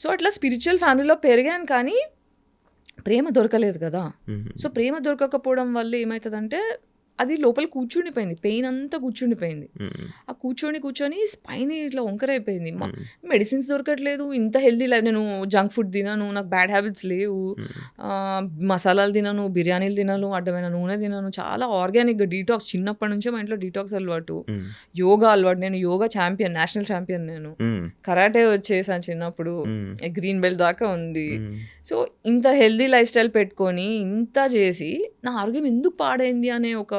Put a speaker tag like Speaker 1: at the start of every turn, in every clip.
Speaker 1: So అట్లా spiritual ఫ్యామిలీలో పెరిగాను, కానీ ప్రేమ దొరకలేదు కదా. సో ప్రేమ దొరకకపోవడం వల్ల ఏమవుతుందంటే అది లోపల కూర్చుండిపోయింది, పెయిన్ అంతా కూర్చుండిపోయింది. ఆ కూర్చొని స్పైన్ ఇట్లా వంకరైపోయింది. మెడిసిన్స్ దొరకట్లేదు, ఇంత హెల్దీ లైఫ్, నేను జంక్ ఫుడ్ తినను, నాకు బ్యాడ్ హ్యాబిట్స్ లేవు, మసాలాలు తినను, బిర్యానీలు తినను, అడ్డమైన నూనె తినను, చాలా ఆర్గానిక్గా డీటాక్స్, చిన్నప్పటి నుంచే మా ఇంట్లో డీటాక్స్ అలవాటు, యోగా అలవాటు. నేను యోగా ఛాంపియన్, నేషనల్ ఛాంపియన్, నేను కరాటే వచ్చేసాను చిన్నప్పుడు, గ్రీన్ బెల్ట్ దాకా ఉంది. సో ఇంత హెల్దీ లైఫ్ స్టైల్ పెట్టుకొని ఇంత చేసి నా ఆరోగ్యం ఎందుకు పాడైంది అనే ఒక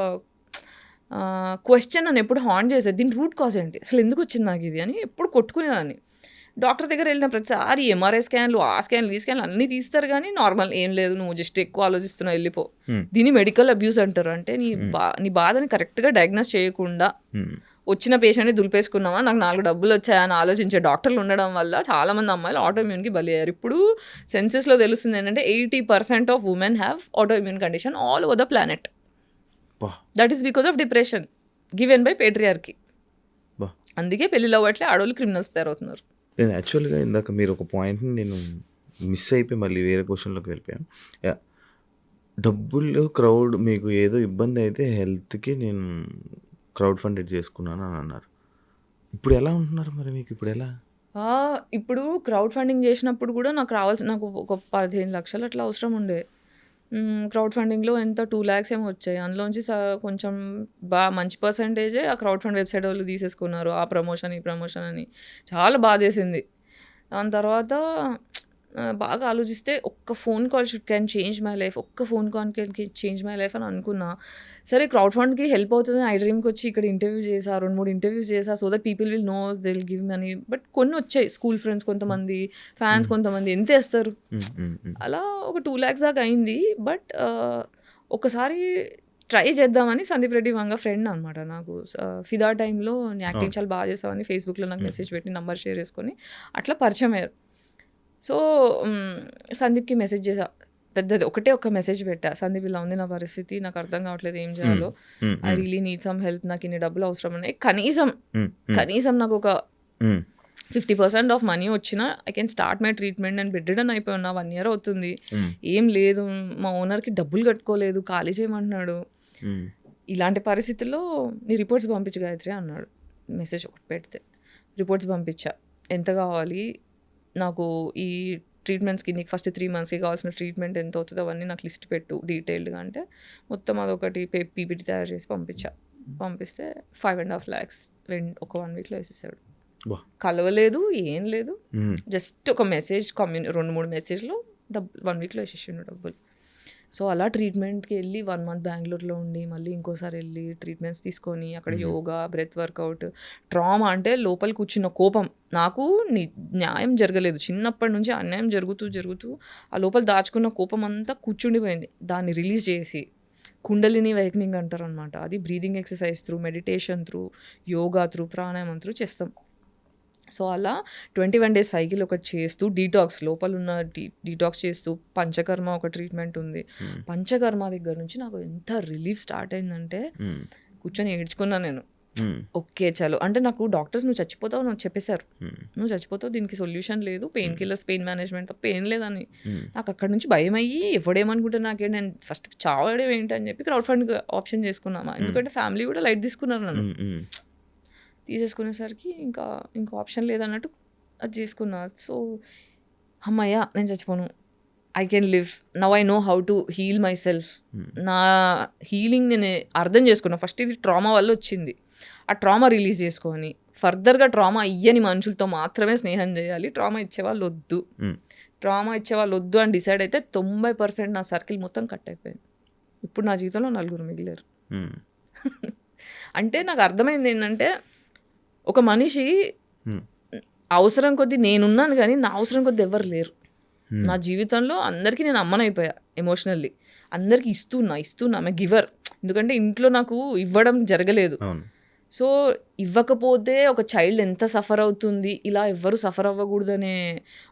Speaker 1: క్వశ్చన్ నన్ను ఎప్పుడు హాంట్ చేసేది. దీని రూట్ కాజ్ ఏంటి, అసలు ఎందుకు వచ్చింది నాకు ఇది అని ఎప్పుడు కొట్టుకునేదాన్ని. డాక్టర్ దగ్గర వెళ్ళిన ప్రతిసారి ఎంఆర్ఐ స్కాన్లు, ఆ స్కాన్లు, ఈ స్కాన్లు అన్నీ తీస్తారు, కానీ నార్మల్, ఏం లేదు, నువ్వు జస్ట్ ఎక్కువ ఆలోచిస్తున్నావు, వెళ్ళిపో. దీన్ని మెడికల్ అబ్యూస్ అంటారు. అంటే నీ బాధని కరెక్ట్గా డయాగ్నోస్ చేయకుండా వచ్చిన పేషెంట్ని దులిపేసుకున్నావా, నాకు 4 డబ్బులు వచ్చాయని ఆలోచించే డాక్టర్లు ఉండడం వల్ల చాలామంది అమ్మాయిలు ఆటోఇమ్యూన్కి బలయ్యారు. ఇప్పుడు సెన్సెస్లో తెలుస్తుంది ఏంటంటే 80% of women have autoimmune condition all over the planet. That is because of depression given by patriarchy. అందుకే పెళ్ళిళ్ళు అవ్వట్లే, ఆడవాళ్ళు క్రిమినల్స్ తయారవుతున్నారు.
Speaker 2: నేను యాక్చువల్గా ఇందాక మీరు ఒక పాయింట్ని నేను మిస్ అయిపోయి మళ్ళీ వేరే క్వశ్చన్లోకి వెళ్ళిపోయాను. డబ్బులు క్రౌడ్, మీకు ఏదో ఇబ్బంది అయితే హెల్త్కి నేను క్రౌడ్ ఫండెడ్ చేసుకున్నాను అని అన్నారు. ఇప్పుడు ఎలా ఉంటున్నారు మరి, మీకు ఇప్పుడు ఎలా?
Speaker 1: ఇప్పుడు క్రౌడ్ ఫండింగ్ చేసినప్పుడు కూడా నాకు ఒక 15 లక్షలు అట్లా అవసరం ఉండే. క్రౌడ్ ఫండింగ్లో ఎంత 2 lakhs ఏమో వచ్చాయి. అందులోంచి కొంచెం మంచి పర్సంటేజే ఆ క్రౌడ్ ఫండ్ వెబ్సైట్ వాళ్ళు తీసేసుకున్నారు. ఆ ప్రమోషన్, ఈ ప్రమోషన్ అని చాలా బాధేసింది. దాని తర్వాత బాగా ఆలోచిస్తే ఒక్క phone call can change my life, ఒక్క phone call can change my life అని అనుకున్నా. సరే క్రౌడ్ ఫండ్కి హెల్ప్ అవుతుంది ఐ డ్రీమ్కి వచ్చి ఇక్కడ ఇంటర్వ్యూ చేసా, 2-3 ఇంటర్వ్యూస్ చేసా, so that people will know, they will give money. But కొన్ని వచ్చాయి, స్కూల్ ఫ్రెండ్స్ కొంతమంది, ఫ్యాన్స్ కొంతమంది, ఎంత వేస్తారు, అలా ఒక 2 lakhs దాకా అయింది. బట్ ఒకసారి ట్రై చేద్దామని సందీప్ రెడ్డి వంగ ఫ్రెండ్ అనమాట నాకు, ఫిదా టైంలో యాక్టింగ్ చాలా బాగా చేసామని ఫేస్బుక్లో నాకు మెసేజ్ పెట్టి నంబర్ షేర్ చేసుకొని అట్లా పరిచయం అయ్యారు. సో సందీప్కి మెసేజ్ చేసా, పెద్దది ఒక మెసేజ్ పెట్టా, సందీప్ ఇలా ఉంది నా పరిస్థితి, నాకు అర్థం కావట్లేదు ఏం చేయాలో, I really need some help, నాకు ఇన్ని డబ్బులు అవసరం ఉన్నాయి, కనీసం నాకు ఒక 50% ఆఫ్ మనీ వచ్చినా I can start my treatment. నేను బెడ్ రిడన్ అయిపోయినా 1 year అవుతుంది, ఏం లేదు, మా ఓనర్కి డబ్బులు కట్టుకోలేదు, ఖాళీ చేయమంటున్నాడు, ఇలాంటి పరిస్థితుల్లో నీ రిపోర్ట్స్ పంపించు గాయత్రి అన్నాడు. మెసేజ్ ఒకటి పెడితే రిపోర్ట్స్ పంపించా, ఎంత కావాలి నాకు ఈ ట్రీట్మెంట్స్కి, నీకు ఫస్ట్ 3 monthsకి కావాల్సిన ట్రీట్మెంట్ ఎంత అవుతుందో అవన్నీ నాకు లిస్ట్ పెట్టు డీటెయిల్డ్గా అంటే మొత్తం అదొకటి పీపీటీ తయారు చేసి పంపిస్తే 5.5 lakhs ఒక 1 weekలో వేసేసాడు. కలవలేదు, ఏం లేదు, జస్ట్ ఒక మెసేజ్, 2-3 మెసేజ్లో 1 weekలో వేసేసిండు డబ్బులు. సో అలా ట్రీట్మెంట్కి వెళ్ళి 1 month బెంగళూరులో ఉండి మళ్ళీ ఇంకోసారి వెళ్ళి ట్రీట్మెంట్స్ తీసుకొని అక్కడ యోగా, బ్రెత్ వర్కౌట్. ట్రామా అంటే లోపల కూర్చున్న కోపం, నాకు న్యాయం జరగలేదు, చిన్నప్పటి నుంచి అన్యాయం జరుగుతూ ఆ లోపల దాచుకున్న కోపం అంతా కూర్చుండిపోయింది. దాన్ని రిలీజ్ చేసి కుండలిని వైకనింగ్ అంటారు అనమాట, అది breathing exercise through, meditation through, yoga through, ప్రాణాయామం త్రూ చేస్తాం. సో అలా 21 days సైకిల్ ఒకటి చేస్తూ, డీటాక్స్ లోపల ఉన్న డీటాక్స్ చేస్తూ, పంచకర్మ ఒక ట్రీట్మెంట్ ఉంది. పంచకర్మ దగ్గర నుంచి నాకు ఎంత రిలీఫ్ స్టార్ట్ అయిందంటే కూర్చొని ఏడ్చుకున్నా నేను. ఓకే చలో అంటే నాకు డాక్టర్స్ నువ్వు చచ్చిపోతావు నాకు చెప్పేశారు, నువ్వు చచ్చిపోతావు, దీనికి సొల్యూషన్ లేదు, పెయిన్ కిల్లర్స్, పెయిన్ మేనేజ్మెంట్ తప్ప ఏం లేదని. నాకు అక్కడ నుంచి భయం అయ్యి ఎవడేమనుకుంటే నాకేంటి, నేను ఫస్ట్ చావడం ఏంటి అని చెప్పి క్రౌడ్ ఫండ్ ఆప్షన్ చేసుకున్నామా, ఎందుకంటే ఫ్యామిలీ కూడా లైట్ తీసుకున్నారు నన్ను. తీసేసుకునేసరికి ఇంకా ఆప్షన్ లేదన్నట్టు అది చేసుకున్నా. సో అమ్మయ్య నేను చచ్చిపోను, I can live now, I know how to heal myself. నా హీలింగ్ నేను అర్థం చేసుకున్నా. ఫస్ట్ ఇది ట్రామా వల్ల వచ్చింది, ఆ ట్రామా రిలీజ్ చేసుకొని ఫర్దర్గా ట్రామా ఇయ్యని మనుషులతో మాత్రమే స్నేహం చేయాలి, ట్రామా ఇచ్చేవాళ్ళు వద్దు అని డిసైడ్ అయితే 90% నా సర్కిల్ మొత్తం కట్ అయిపోయింది. ఇప్పుడు నా జీవితంలో 4 మిగిలారు. అంటే నాకు అర్థమైంది ఏంటంటే ఒక మనిషి అవసరం కొద్దీ నేనున్నాను, కానీ నా అవసరం కొద్దీ ఎవరు లేరు నా జీవితంలో. అందరికీ నేను అమ్మనైపోయా ఎమోషనల్లీ, అందరికీ ఇస్తున్నా ఆమె గివర్. ఎందుకంటే ఇంట్లో నాకు ఇవ్వడం జరగలేదు. సో ఇవ్వకపోతే ఒక చైల్డ్ ఎంత సఫర్ అవుతుంది, ఇలా ఎవ్వరు సఫర్ అవ్వకూడదనే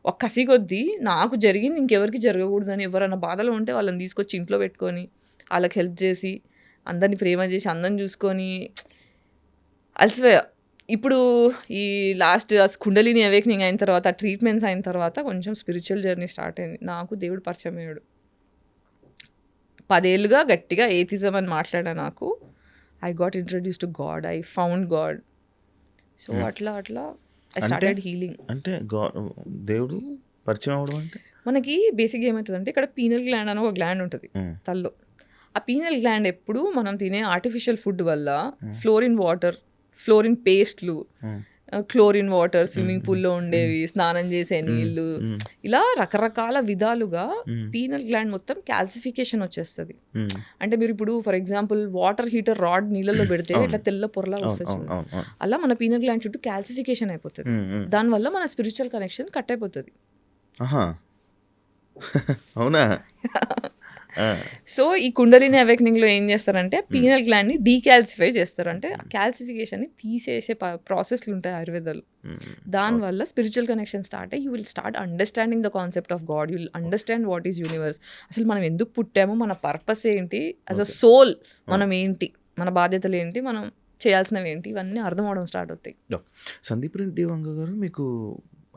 Speaker 1: ఒక కసి కొద్దీ నాకు జరిగింది ఇంకెవరికి జరగకూడదని, ఎవరైనా బాధలో ఉంటే వాళ్ళని తీసుకొచ్చి ఇంట్లో పెట్టుకొని వాళ్ళకి హెల్ప్ చేసి, అందరినీ ప్రేమ చేసి, అందరిని చూసుకొని అలసిపోయా. ఇప్పుడు ఈ లాస్ట్ కుండలిని అవేకనింగ్ అయిన తర్వాత ట్రీట్మెంట్స్ అయిన తర్వాత కొంచెం స్పిరిచువల్ జర్నీ స్టార్ట్ అయింది. నాకు దేవుడు పరిచయం అయ్యాడు. 10 ఏళ్ళుగా గట్టిగా ఏథిజం అని మాట్లాడా. నాకు I got introduce to God, I found God. So అట్లా ఐ స్టార్టెడ్ హీలింగ్.
Speaker 2: అంటే దేవుడు పరిచయం అవ్వడం అంటే
Speaker 1: మనకి బేసిక్గా ఏమవుతుందంటే ఇక్కడ పీనల్ గ్లాండ్ అని ఒక గ్లాండ్ ఉంటుంది తల్లో. ఆ పీనల్ గ్లాండ్ ఎప్పుడు మనం తినే ఆర్టిఫిషియల్ ఫుడ్ వల్ల ఫ్లోరిన్ వాటర్, ఫ్లోరిన్ పేస్ట్లు, క్లోరిన్ వాటర్, స్విమ్మింగ్ పూల్లో ఉండేవి, స్నానం చేసే నీళ్ళు, ఇలా రకరకాల విధాలుగా పీనల్ గ్లాండ్ మొత్తం క్యాల్సిఫికేషన్ వచ్చేస్తుంది. అంటే మీరు ఇప్పుడు for example water heater rod నీళ్ళలో పెడితే ఇట్లా తెల్ల పొరలా వస్తుంది. అలా మన పీనల్ గ్లాండ్ చుట్టూ క్యాల్సిఫికేషన్ అయిపోతుంది. దానివల్ల మన స్పిరిచువల్ కనెక్షన్ కట్ అయిపోతుంది.
Speaker 2: అవునా?
Speaker 1: సో ఈ కుండలిని అవేకనింగ్ లో ఏం చేస్తారంటే పీనల్ గ్లాండ్ ని డీకాల్సిఫై చేస్తారు. అంటే క్యాల్సిఫికేషన్ ని తీసేసే ప్రాసెస్లు ఉంటాయి ఆయుర్వేదాలు. దానివల్ల స్పిరిచువల్ కనెక్షన్ స్టార్ట్ అయ్యి you will start understanding the concept of God. You will understand what is universe. అసలు మనం ఎందుకు పుట్టామో, మన పర్పస్ ఏంటి, యాజ్ అ సోల్ మనం ఏంటి, మన బాధ్యతలు ఏంటి, మనం చేయాల్సినవి ఏంటి, ఇవన్నీ అర్థం అవడం స్టార్ట్ అవుతాయి.
Speaker 2: సందీప్ రెడ్డి వంగ గారు మీకు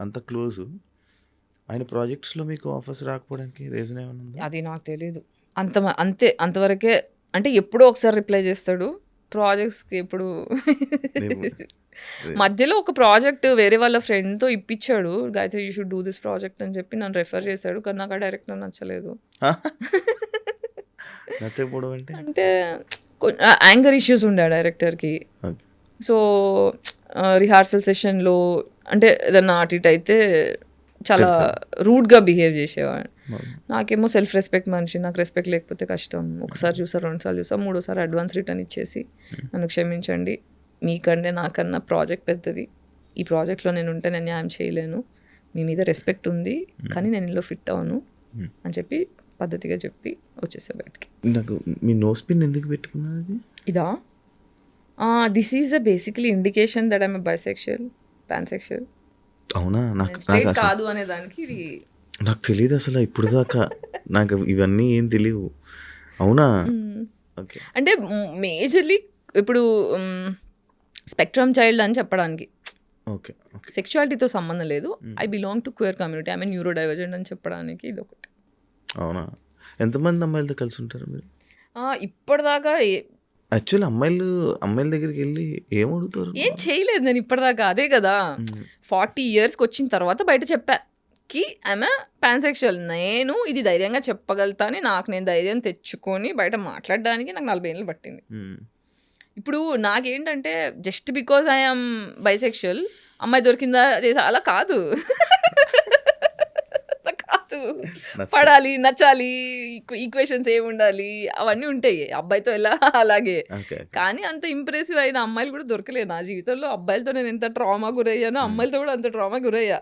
Speaker 2: అంత క్లోజ్, ఆయన ప్రాజెక్ట్స్లో మీకు ఆఫర్స్ రాకపోవడానికి రీజన్ ఏమైనా ఉందా?
Speaker 1: అది నాకు తెలీదు. అంతవరకే. అంటే ఎప్పుడో ఒకసారి రిప్లై చేస్తాడు ప్రాజెక్ట్స్కి. ఎప్పుడు మధ్యలో ఒక ప్రాజెక్ట్ వేరే వాళ్ళ ఫ్రెండ్తో ఇప్పించాడు, Gayatri you should do this project అని చెప్పి నన్ను రెఫర్ చేశాడు. కానీ నాకు ఆ డైరెక్టర్ నచ్చలేదు.
Speaker 2: నచ్చకపోవడం
Speaker 1: అంటే యాంగర్ ఇష్యూస్ ఉండే ఆ డైరెక్టర్కి. సో రిహార్సల్ సెషన్లో అంటే ఏదన్నా అటు ఇటు అయితే చాలా రూడ్గా బిహేవ్ చేసేవాడు. నాకేమో సెల్ఫ్ రెస్పెక్ట్ మనిషి, నాకు రెస్పెక్ట్ లేకపోతే కష్టం. ఒకసారి చూసా, 2 సార్లు చూసా, 3ఓసారి అడ్వాన్స్ రిటర్న్ ఇచ్చేసి నన్ను క్షమించండి, మీకంటే నాకన్నా ప్రాజెక్ట్ పెద్దది, ఈ ప్రాజెక్ట్లో నేను ఉంటే నేను న్యాయం చేయలేను, మీ మీద రెస్పెక్ట్ ఉంది కానీ నేను ఇందులో ఫిట్ అవ్వను అని చెప్పి పద్ధతిగా చెప్పి వచ్చేసా బయటికి.
Speaker 2: నాకు మీ నోస్ పిన్ ఎందుకు పెట్టుకున్నది?
Speaker 1: ఇదా? This is a basically indication that I'm bisexual, pansexual.
Speaker 2: అవునా? నాకు
Speaker 1: కాదు అనే దానికి ఇది
Speaker 2: నాకు తెలియదు అసలు ఇప్పుడు దాకా. నాకు ఇవన్నీ ఏం తెలియవు. అవునా?
Speaker 1: అంటే మేజర్లీ ఇప్పుడు స్పెక్ట్రమ్ చైల్డ్ అని చెప్పడానికి,
Speaker 2: ఓకే,
Speaker 1: సెక్షువాలిటీతో సంబంధం లేదు. I belong to queer community, I mean neuro divergent అని చెప్పడానికి ఇది ఒకటి.
Speaker 2: అవునా? ఎంతమంది అమ్మాయిలతో కలిసి ఉంటారు మీరు
Speaker 1: ఇప్పటిదాకా?
Speaker 2: యాక్చువల్లీ అమ్మాయిల దగ్గరికి వెళ్ళి ఏం అడుగుతారు?
Speaker 1: ఏం చేయలేదు నేను ఇప్పటిదాకా. అదే కదా 40 yearsకి వచ్చిన తర్వాత బయట చెప్పాకి ఐఎమ్ పాన్సెక్షువల్. నేను ఇది ధైర్యంగా చెప్పగలుగుతాను, నాకు నేను ధైర్యం తెచ్చుకొని బయట మాట్లాడడానికి నాకు 40 ఏళ్ళు పట్టింది. ఇప్పుడు నాకేంటంటే జస్ట్ బికాజ్ ఐఎమ్ బైసెక్షువల్ అమ్మాయి దొరికిందా చేసా అలా కాదు. పడాలి, నచ్చాలి, ఈక్వేషన్స్ ఏమి ఉండాలి అవన్నీ ఉంటాయి అబ్బాయితో ఎలా అలాగే. కానీ అంత ఇంప్రెసివ్ అయిన అమ్మాయిలు కూడా దొరకలేదు నా జీవితంలో. అబ్బాయిలతో నేను ఎంత ట్రామా గురయ్యానో అమ్మాయిలతో కూడా అంత ట్రామా గురయ్యా.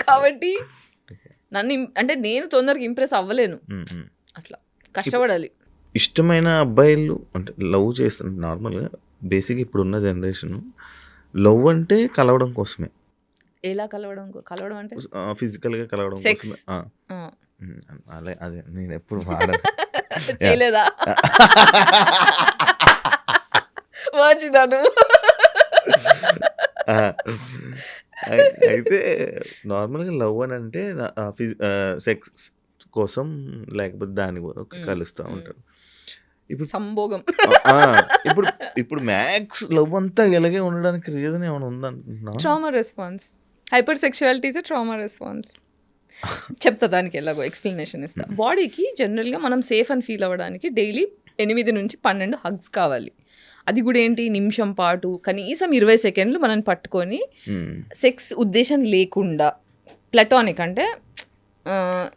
Speaker 1: కాబట్టి నన్ను అంటే నేను తొందరగా ఇంప్రెస్ అవ్వలేను, అట్లా కష్టపడాలి.
Speaker 2: ఇష్టమైన అబ్బాయిలు అంటే లవ్ చేస్తారు నార్మల్గా. బేసిక్గా ఇప్పుడున్న జనరేషన్ లవ్ అంటే కలవడం కోసమే.
Speaker 1: ఎలా కలవడం అంటే
Speaker 2: ఫిజికల్గా కలవడం కోసమే. అదే నేను ఎప్పుడు
Speaker 1: చేయలేదా? వచ్చినాను.
Speaker 2: అయితే నార్మల్గా లవ్ అని అంటే సెక్స్ కోసం లేకపోతే దాని కలుస్తూ ఉంటారు. ఇప్పుడు
Speaker 1: సంభోగం.
Speaker 2: ఇప్పుడు మ్యాక్స్ లవ్ అంతా ఇలాగే ఉండడానికి రీజన్ ఏమైనా ఉందంటున్నా?
Speaker 1: Trauma response. Hypersexuality is trauma response. చెప్తా, దానికి ఎలాగో ఎక్స్ప్లెనేషన్ ఇస్తా. బాడీకి జనరల్గా మనం సేఫ్ అని ఫీల్ అవ్వడానికి డైలీ 8 నుంచి 12 హగ్స్ కావాలి. అది కూడా ఏంటి, నిమిషం పాటు కనీసం 20 సెకండ్లు మనం పట్టుకొని సెక్స్ ఉద్దేశం లేకుండా, ప్లటానిక్ అంటే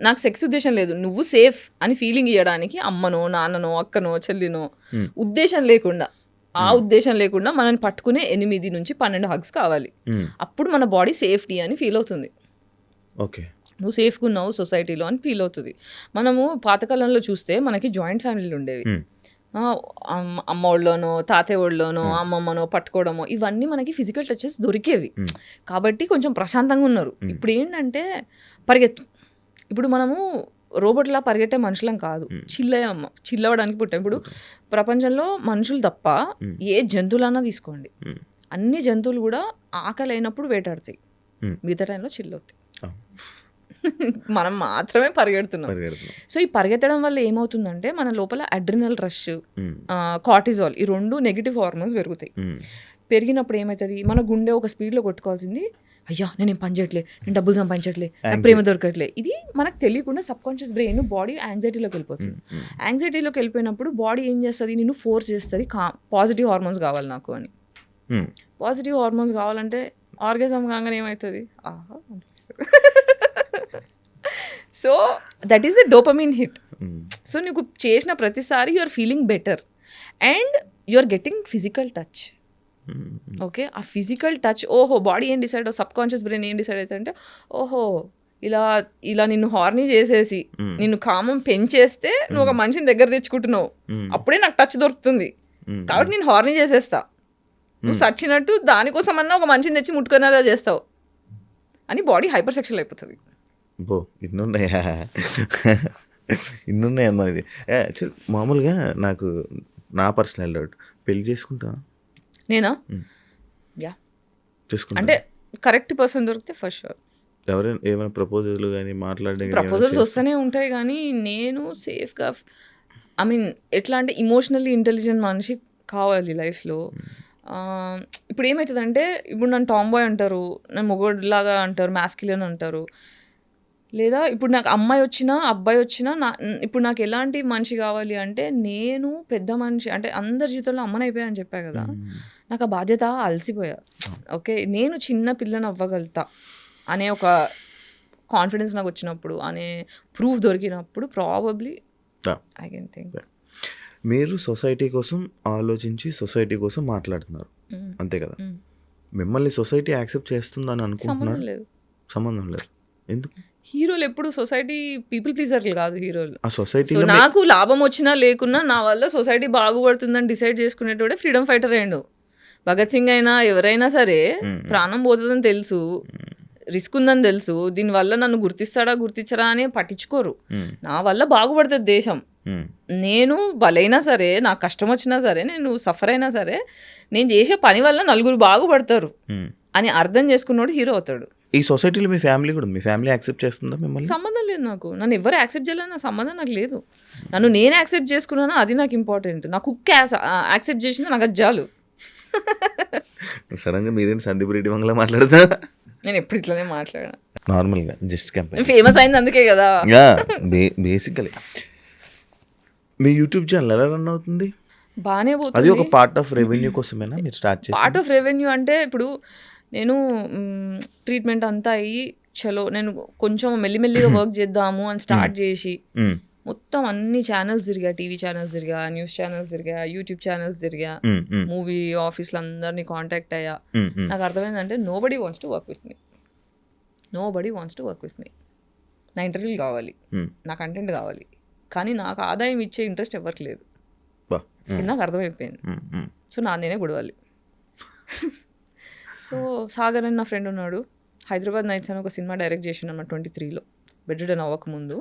Speaker 1: నాకు సెక్స్ ఉద్దేశం లేదు, నువ్వు సేఫ్ అని ఫీలింగ్ ఇవ్వడానికి అమ్మనో నాన్ననో అక్కనో చెల్లినో ఉద్దేశం లేకుండా, ఆ ఉద్దేశం లేకుండా మనల్ని పట్టుకునే 8 నుంచి 12 హగ్స్ కావాలి. అప్పుడు మన బాడీ సేఫ్టీ అని ఫీల్ అవుతుంది.
Speaker 2: ఓకే,
Speaker 1: నువ్వు సేఫ్గా ఉన్నావు సొసైటీలో అని ఫీల్ అవుతుంది. మనము పాతకాలంలో చూస్తే మనకి జాయింట్ ఫ్యామిలీలు ఉండేవి. అమ్మోళ్ళలోనో తాతయ్యోళ్ళలోనో అమ్మమ్మనో పట్టుకోవడమో ఇవన్నీ మనకి ఫిజికల్ టచెస్ దొరికేవి. కాబట్టి కొంచెం ప్రశాంతంగా ఉన్నారు. ఇప్పుడు ఏంటంటే ఇప్పుడు మనము రోబోట్లా పరిగెట్టే మనుషులం కాదు, చిల్లవడానికి పుట్టాం. ఇప్పుడు ప్రపంచంలో మనుషులు తప్ప ఏ జంతువులన్నా తీసుకోండి, అన్ని జంతువులు కూడా ఆకలి అయినప్పుడు వేటాడతాయి, మిగతా టైంలో చిల్ అవుతాయి. మనం మాత్రమే పరిగెడుతున్నాం. సో ఈ పరిగెత్తడం వల్ల ఏమవుతుందంటే మన లోపల అడ్రినల్ రష్, కార్టిజాల్, ఈ 2 నెగిటివ్ హార్మోన్స్ పెరుగుతాయి. పెరిగినప్పుడు ఏమవుతుంది, మన గుండె ఒక స్పీడ్లో కొట్టుకోవాల్సింది, అయ్యా నేనేం పని చేయట్లే, నేను డబ్బులు సంపాదించట్లే, నాకు ప్రేమ దొరకట్లే, ఇది మనకు తెలియకుండా సబ్ కాన్షియస్ బ్రెయిన్ బాడీ యాంగ్జైటీలోకి వెళ్ళిపోతుంది. యాంగ్జైటీలోకి వెళ్ళిపోయినప్పుడు బాడీ ఏం చేస్తుంది, నిన్ను ఫోర్స్ చేస్తుంది పాజిటివ్ హార్మోన్స్ కావాలి నాకు అని. పాజిటివ్ హార్మోన్స్ కావాలంటే ఆర్గాజం కాగానే ఏమవుతుంది, ఆహా అనిపిస్తుంది. So that is the dopamine hit. So నీకు చేసిన ప్రతిసారి you are feeling better and you are getting physical touch. Okay, ఆ ఫిజికల్ టచ్, ఓహో బాడీ ఏం డిసైడ్, సబ్ కాన్షియస్ బ్రెయిన్ ఏం డిసైడ్ అవుతుంది అంటే, ఓహో ఇలా నిన్ను హార్నీ చేసేసి నిన్ను కామం పెంచేస్తే నువ్వు ఒక మనిషిని దగ్గర తెచ్చుకుంటున్నావు, అప్పుడే నాకు టచ్ దొరుకుతుంది కాబట్టి నేను హార్నీ చేసేస్తా, నువ్వు సచ్చినట్టు దానికోసం అన్నా ఒక మనిషిని తెచ్చి ముట్టుకునేలా చేస్తావు అని బాడీ హైపర్ సెక్షువల్ అయిపోతుంది.
Speaker 2: బో ఇన్నున్నాయా, ఇన్నున్నాయమ్మా. ఇది యాక్చువల్ మామూలుగా నాకు నా పర్సనల్ డౌట్, పెళ్లి చేసుకుంటా
Speaker 1: నేనా? యా
Speaker 2: చేసుకుంటా.
Speaker 1: అంటే కరెక్ట్ పర్సన్ దొరికితే ఫస్ట్ షూర్.
Speaker 2: ఎవరైనా ఏమైనా ప్రపోజల్ కానీ మాట్లాడే
Speaker 1: ప్రపోజల్స్ వస్తూనే ఉంటాయి కానీ నేను సేఫ్గా, ఐ మీన్ ఎట్లా అంటే ఇమోషనల్లీ ఇంటెలిజెంట్ మనిషి కావాలి లైఫ్లో. ఇప్పుడు ఏమవుతుందంటే, ఇప్పుడు నన్ను టామ్ బాయ్ అంటారు, నన్ను మొగోడ్లాగా అంటారు, మ్యాస్కిలియన్ అంటారు. లేదా ఇప్పుడు నాకు అమ్మాయి వచ్చినా అబ్బాయి వచ్చినా ఇప్పుడు నాకు ఎలాంటి మనిషి కావాలి అంటే, నేను పెద్ద మనిషి అంటే అందరి జీవితంలో అమ్మనైపోయా అని చెప్పా కదా, నాకు ఆ బాధ్యత అలసిపోయా. ఓకే, నేను చిన్న పిల్లని అవ్వగలుగుతా అనే ఒక కాన్ఫిడెన్స్ నాకు వచ్చినప్పుడు, అనే ప్రూఫ్ దొరికినప్పుడు ప్రాబబ్లీ ఐ కెన్ థింక్.
Speaker 2: మీరు సొసైటీ కోసం ఆలోచించి సొసైటీ కోసం మాట్లాడుతున్నారు అంతే కదా, మిమ్మల్ని సొసైటీ యాక్సెప్ట్ చేస్తుందని అనుకుంటున్నారు? సంబంధం లేదు. ఎందుకు?
Speaker 1: హీరోలు ఎప్పుడు సొసైటీ పీపుల్ ప్లీజర్లు కాదు హీరోలు.
Speaker 2: ఆ సొసైటీ
Speaker 1: నాకు లాభం వచ్చినా లేకున్నా నా వల్ల సొసైటీ బాగుపడుతుందని డిసైడ్ చేసుకునేటోడే ఫ్రీడమ్ ఫైటర్ అయ్యిండు. భగత్ సింగ్ అయినా ఎవరైనా సరే, ప్రాణం పోతుందని తెలుసు, రిస్క్ ఉందని తెలుసు, దీనివల్ల నన్ను గుర్తిస్తాడా గుర్తించరా అని పట్టించుకోరు. నా వల్ల బాగుపడుతుంది దేశం, నేను బలైనా సరే, నాకు కష్టం వచ్చినా సరే, నేను సఫర్ అయినా సరే, నేను చేసే పని వల్ల నలుగురు బాగుపడతారు అని అర్థం చేసుకున్నాడు హీరో అవుతాడు.
Speaker 2: ఈ సొసైటీలో మీ ఫ్యామిలీ కూడా, మీ ఫ్యామిలీ యాక్సెప్ట్ చేస్తుందా మిమ్మల్ని?
Speaker 1: సంబంధం లేదు నాకు, నన్ను ఎవరు యాక్సెప్ట్ చేయాలని నా సంబంధం నాకు లేదు. నన్ను నేను యాక్సెప్ట్ చేసుకున్నాను, అది నాకు ఇంపార్టెంట్. నా కుక్ యాక్సెప్ట్ చేసింది నాకు అది చాలు.
Speaker 2: సడన్గా మీరేంటి సందీప్ రెడ్డి మంగళ మాట్లాడతా?
Speaker 1: నేను ఎప్పుడు ఇట్లానే మాట్లాడా,
Speaker 2: నార్మల్గా జస్ట్ కంపెనీ.
Speaker 1: ఫేమస్ అయింది అందుకే కదా.
Speaker 2: బేసికలీ మీ యూట్యూబ్ ఛానల్ ఎలా రన్ అవుతుంది?
Speaker 1: బాగానే పోతుంది.
Speaker 2: అది ఒక పార్ట్ ఆఫ్ రెవెన్యూ కోసమేనా మీరు స్టార్ట్ చేసి?
Speaker 1: పార్ట్ ఆఫ్ రెవెన్యూ అంటే ఇప్పుడు నేను ట్రీట్మెంట్ అంతా అయ్యి చలో నేను కొంచెం మెల్లిమెల్లిగా వర్క్ చేద్దాము అని స్టార్ట్ చేసి మొత్తం అన్ని ఛానల్స్ తిరిగా, టీవీ ఛానల్స్ తిరిగా, న్యూస్ ఛానల్స్ తిరిగా, యూట్యూబ్ ఛానల్స్ తిరిగా, మూవీ ఆఫీస్లో అందరినీ కాంటాక్ట్ అయ్యా. నాకు అర్థమైందంటే nobody wants to work with me, nobody wants to work with me. నా ఇంటర్వ్యూలు కావాలి, నా కంటెంట్ కావాలి, కానీ నాకు ఆదాయం ఇచ్చే ఇంట్రెస్ట్ ఎవరికి లేదు. నాకు అర్థమైపోయింది. సో నేనే గుడవాలి. సో సాగర్ అని నా ఫ్రెండ్ ఉన్నాడు, హైదరాబాద్ నైట్స్ అని ఒక సినిమా డైరెక్ట్ చేసిన అన్నమాట 23లో, బెడ్ రిడన్ అవ్వకముందు.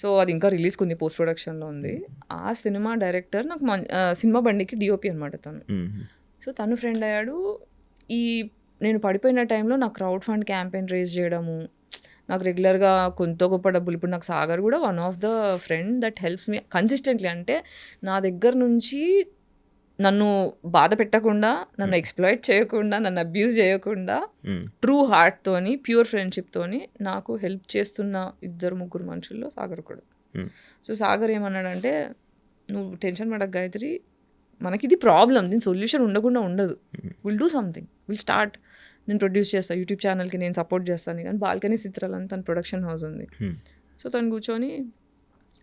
Speaker 1: సో అది ఇంకా రిలీజ్కి ఉంది, పోస్ట్ ప్రొడక్షన్లో ఉంది. ఆ సినిమా డైరెక్టర్ నాకు సినిమా బండికి డిఓపి అనమాట తను. సో తను ఫ్రెండ్ అయ్యాడు. నేను పడిపోయిన టైంలో నా క్రౌడ్ ఫండ్ క్యాంపెయిన్ రేజ్ చేయడము, నాకు రెగ్యులర్గా కొంత గొప్ప డబ్బులు. ఇప్పుడు నాకు సాగర్ కూడా one of the friend that helps me consistently. అంటే నా దగ్గర నుంచి నన్ను బాధ పెట్టకుండా, నన్ను ఎక్స్ప్లాయిట్ చేయకుండా, నన్ను అబ్యూజ్ చేయకుండా, ట్రూ హార్ట్తోని, ప్యూర్ ఫ్రెండ్షిప్తోని నాకు హెల్ప్ చేస్తున్న 2-3 మనుషుల్లో సాగర్ కూడా. సో సాగర్ ఏమన్నాడంటే, నువ్వు టెన్షన్ పడక గాయత్రి, మనకి ఇది ప్రాబ్లం, దీని సొల్యూషన్ ఉండకుండా ఉండదు, will do something, will start. నేను ప్రొడ్యూస్ చేస్తాను యూట్యూబ్ ఛానల్కి, నేను సపోర్ట్ చేస్తాను. కానీ బాల్కనీ చిత్రాలని తన ప్రొడక్షన్ హౌస్ ఉంది. సో తను కూర్చొని,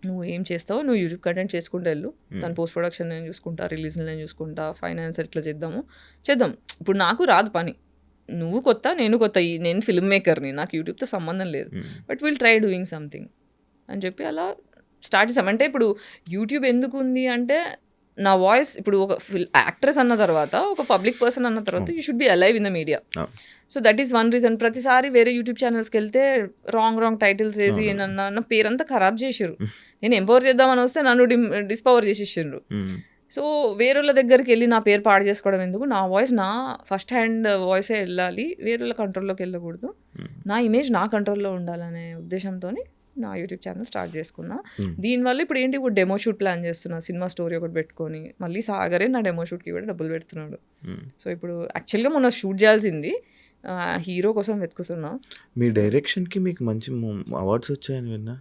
Speaker 1: నువ్వు ఏం చేస్తావు, నువ్వు యూట్యూబ్ కంటెంట్ చేసుకుంటూ వెళ్ళు, తను పోస్ట్ ప్రొడక్షన్ నేను చూసుకుంటా, రిలీజ్ నేను చూసుకుంటా, ఫైనాన్స్ ఎట్లా చేద్దాం. ఇప్పుడు నాకు రాదు పని, నువ్వు కొత్త, నేను కొత్త, నేను ఫిల్మ్ మేకర్ని, నాకు యూట్యూబ్తో సంబంధం లేదు, but will try doing something అని చెప్పి అలా స్టార్ట్ చేసాం. అంటే ఇప్పుడు యూట్యూబ్ ఎందుకు ఉంది అంటే, నా వాయిస్ ఇప్పుడు ఒక యాక్ట్రెస్ అన్న తర్వాత, ఒక పబ్లిక్ పర్సన్ అన్న తర్వాత, you should be alive in the media. So that is one reason. ప్రతిసారి వేరే యూట్యూబ్ ఛానల్స్కి వెళ్తే రాంగ్ టైటిల్స్ వేసి నా పేరంతా ఖరాబ్ చేసారు. నేను ఎంపవర్ చేద్దామని వస్తే నన్ను డిస్పవర్ చేసేసిండ్రు. సో వేరేళ్ళ దగ్గరికి వెళ్ళి నా పేరు పాడు చేసుకోవడం ఎందుకు, నా వాయిస్ నా ఫస్ట్ హ్యాండ్ వాయిసే వెళ్ళాలి, వేరేళ్ళ కంట్రోల్లోకి వెళ్ళకూడదు, నా ఇమేజ్ నా కంట్రోల్లో ఉండాలనే ఉద్దేశంతో నా యూట్యూబ్ ఛానల్ స్టార్ట్ చేసుకున్నా. దీనివల్ల ఇప్పుడు ఏంటి, ఇప్పుడు డెమో షూట్ ప్లాన్ చేస్తున్నా, సినిమా స్టోరీ ఒకటి పెట్టుకొని, మళ్ళీ సాగరే నా డెమో షూట్కి కూడా డబ్బులు పెడుతున్నాడు. సో ఇప్పుడు యాక్చువల్గా మొన్న షూట్ చేయాల్సింది, హీరో కోసం వెతుకుతున్నా.
Speaker 2: మీ డైరెక్షన్కి మీకు మంచి అవార్డ్స్ వచ్చాయని విన్నా.